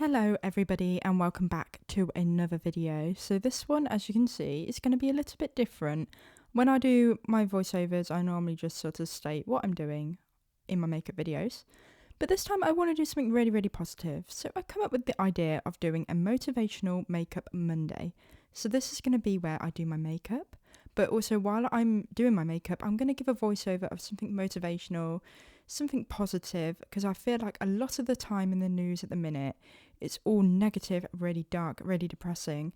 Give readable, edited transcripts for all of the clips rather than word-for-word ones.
Hello everybody and welcome back to another video. So this one, as you can see, is going to be a little bit different. When I do my voiceovers, I normally just sort of state what I'm doing in my makeup videos. But this time I want to do something really positive. So I come up with the idea of doing a Motivational Makeup Monday. So this is going to be where I do my makeup, but also while I'm doing my makeup, I'm going to give a voiceover of something motivational, something positive, because I feel like a lot of the time in the news at the minute, it's all negative, really dark, really depressing.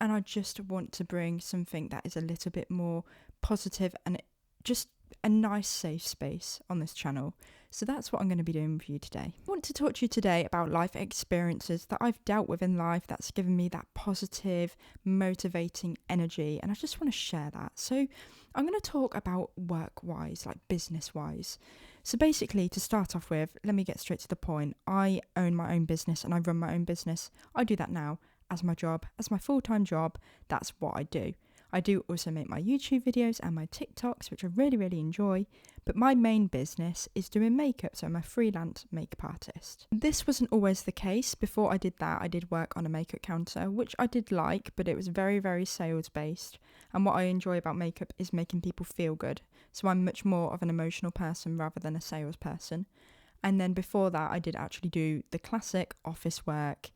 And I just want to bring something that is a little bit more positive and just a nice safe space on this channel. So that's what I'm going to be doing with you today. I want to talk to you today about life experiences that I've dealt with in life that's given me that positive, motivating energy. And I just want to share that. So I'm going to talk about work-wise, like business-wise. So basically, to start off with, let me get straight to the point. I own my own business and I run my own business. I do that now as my job, as my full-time job. That's what I do. I do also make my YouTube videos and my TikToks, which I really enjoy. But my main business is doing makeup, so I'm a freelance makeup artist. This wasn't always the case. Before I did that, I did work on a makeup counter, which I did like, but it was very sales-based. And what I enjoy about makeup is making people feel good. So I'm much more of an emotional person rather than a salesperson. And then before that, I did actually do the classic office work,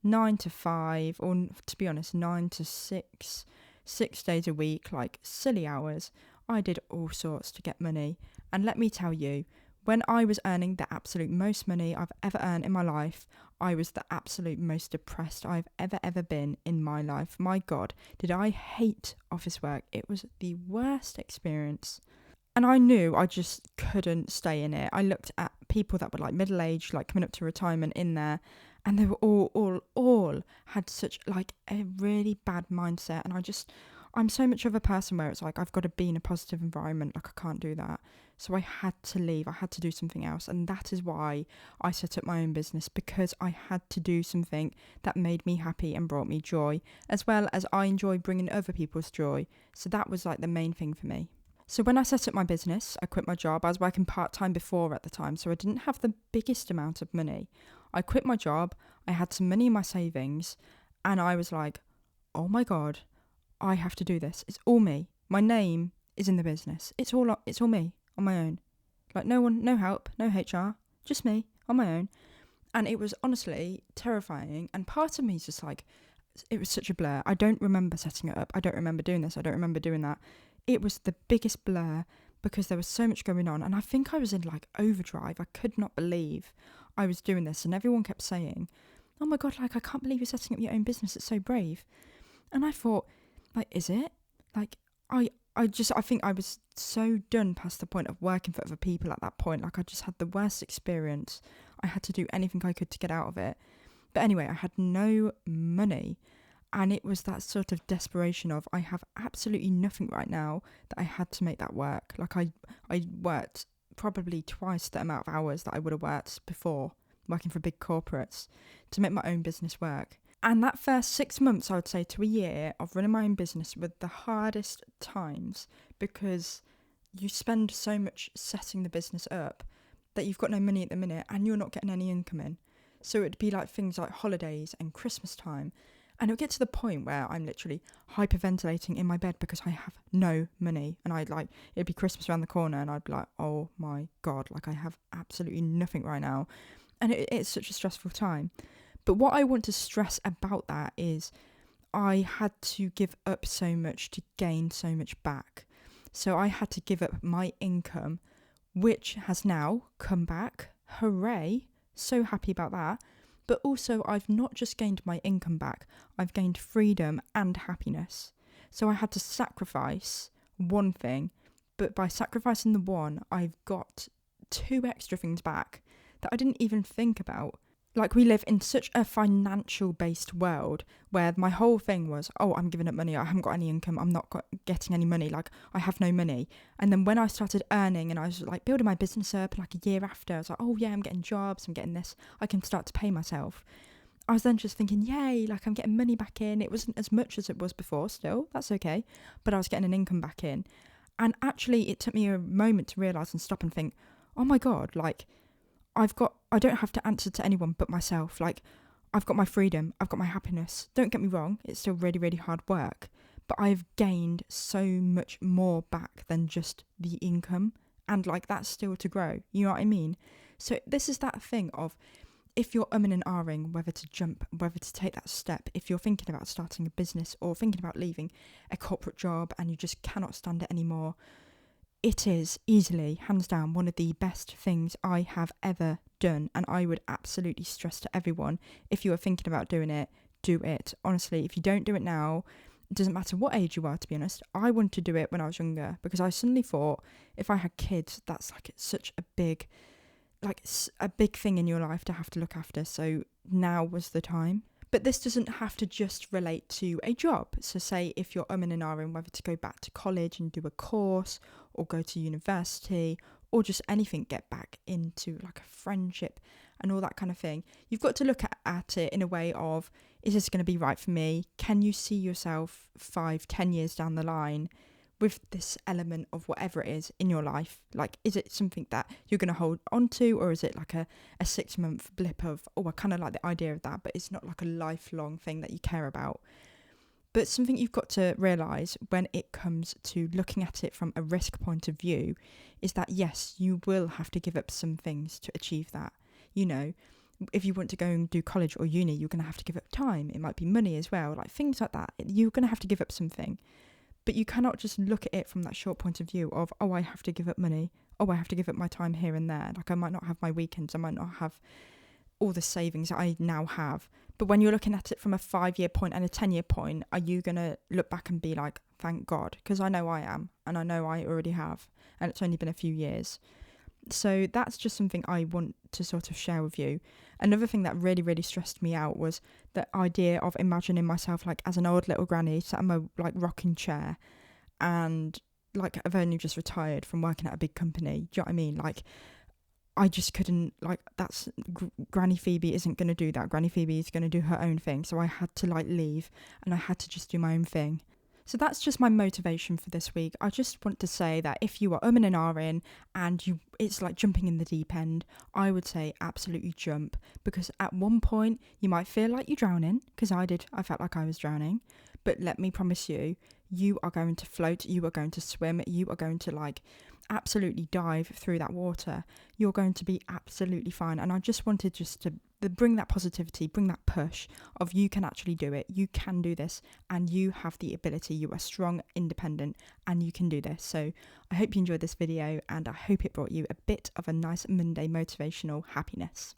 9 to 5, or to be honest, 9 to 6, 6 days a week, like silly hours. I did all sorts to get money. And let me tell you, when I was earning the absolute most money I've ever earned in my life, I was the absolute most depressed I've ever been in my life. My God, did I hate office work. It was the worst experience. And I knew I just couldn't stay in it. I looked at people that were like middle-aged, like coming up to retirement in there, and they were all had such like a really bad mindset. And I'm so much of a person where it's like, I've got to be in a positive environment. Like I can't do that. So I had to leave. I had to do something else. And that is why I set up my own business, because I had to do something that made me happy and brought me joy, as well as I enjoy bringing other people's joy. So that was like the main thing for me. So when I set up my business, I quit my job. I was working part-time before at the time, so I didn't have the biggest amount of money. I quit my job, I had some money in my savings, and I was like, oh my God, I have to do this. It's all me. My name is in the business. It's all me on my own. Like no one, no help, no HR, just me on my own. And it was honestly terrifying. And part of me is just like, it was such a blur. I don't remember setting it up. I don't remember doing this. I don't remember doing that. It was the biggest blur because there was so much going on. And I think I was in like overdrive. I could not believe I was doing this. And everyone kept saying, oh my God, like, I can't believe you're setting up your own business. It's so brave. And I thought, like, is it? Like, I think I was so done past the point of working for other people at that point. Like, I just had the worst experience. I had to do anything I could to get out of it. But anyway, I had no money. And it was that sort of desperation of, I have absolutely nothing right now, that I had to make that work. Like I worked probably twice the amount of hours that I would have worked before, working for big corporates, to make my own business work. And that first 6 months, I would say, to a year of running my own business were the hardest times, because you spend so much setting the business up that you've got no money at the minute and you're not getting any income in. So it'd be like things like holidays and Christmas time. And it would get to the point where I'm literally hyperventilating in my bed because I have no money. And it'd be Christmas around the corner and I'd be like, oh my God, like I have absolutely nothing right now. And it's such a stressful time. But what I want to stress about that is I had to give up so much to gain so much back. So I had to give up my income, which has now come back. Hooray. So happy about that. But also, I've not just gained my income back, I've gained freedom and happiness. So I had to sacrifice one thing, but by sacrificing the one, I've got 2 extra things back that I didn't even think about. Like, we live in such a financial-based world where my whole thing was, oh, I'm giving up money, I haven't got any income, I'm not getting any money, like, I have no money. And then when I started earning and I was, like, building my business up, like, a year after, I was like, oh, yeah, I'm getting jobs, I'm getting this, I can start to pay myself. I was then just thinking, yay, like, I'm getting money back in. It wasn't as much as it was before, still, that's okay, but I was getting an income back in. And actually, it took me a moment to realise and stop and think, oh, my God, like, I don't have to answer to anyone but myself. Like, I've got my freedom, I've got my happiness. Don't get me wrong, it's still really, really hard work, but I've gained so much more back than just the income, and like that's still to grow, you know what I mean? So this is that thing of, if you're umming and ahhing whether to jump, whether to take that step, if you're thinking about starting a business or thinking about leaving a corporate job and you just cannot stand it anymore, it is easily, hands down, one of the best things I have ever done. And I would absolutely stress to everyone, if you are thinking about doing it, do it. Honestly, if you don't do it now, it doesn't matter what age you are, to be honest. I wanted to do it when I was younger because I suddenly thought, if I had kids, that's like such a big thing in your life to have to look after. So now was the time. But this doesn't have to just relate to a job. So say if you're umming and ahhing whether to go back to college and do a course or go to university or just anything, get back into like a friendship and all that kind of thing. You've got to look at it in a way of, is this going to be right for me? Can you see yourself 5-10 years down the line with this element of whatever it is in your life? Like, is it something that you're going to hold on to, or is it like a 6-month blip of, oh, I kind of like the idea of that, but it's not like a lifelong thing that you care about? But something you've got to realise when it comes to looking at it from a risk point of view is that, yes, you will have to give up some things to achieve that. You know, if you want to go and do college or uni, you're going to have to give up time. It might be money as well, like things like that. You're going to have to give up something. But you cannot just look at it from that short point of view of, oh, I have to give up money. Oh, I have to give up my time here and there. Like, I might not have my weekends. I might not have all the savings that I now have. But when you're looking at it from a 5-year point and a 10-year point, are you going to look back and be like, thank God? Because I know I am, and I know I already have, and it's only been a few years. So that's just something I want to sort of share with you. Another thing that really, really stressed me out was the idea of imagining myself like as an old little granny sat in my like rocking chair, and like I've only just retired from working at a big company. Do you know what I mean? Like, I just couldn't, like, that's Granny Phoebe isn't going to do that. Granny Phoebe is going to do her own thing. So I had to like leave and I had to just do my own thing. So that's just my motivation for this week. I just want to say that if you are umming and ahhing and it's like jumping in the deep end, I would say absolutely jump, because at one point you might feel like you're drowning, because I did. I felt like I was drowning. But let me promise you, you are going to float, you are going to swim, you are going to like absolutely dive through that water. You're going to be absolutely fine. And I just wanted to bring that positivity, bring that push of, you can actually do it, you can do this, and you have the ability, you are strong, independent, and you can do this. So I hope you enjoyed this video, and I hope it brought you a bit of a nice Monday motivational happiness.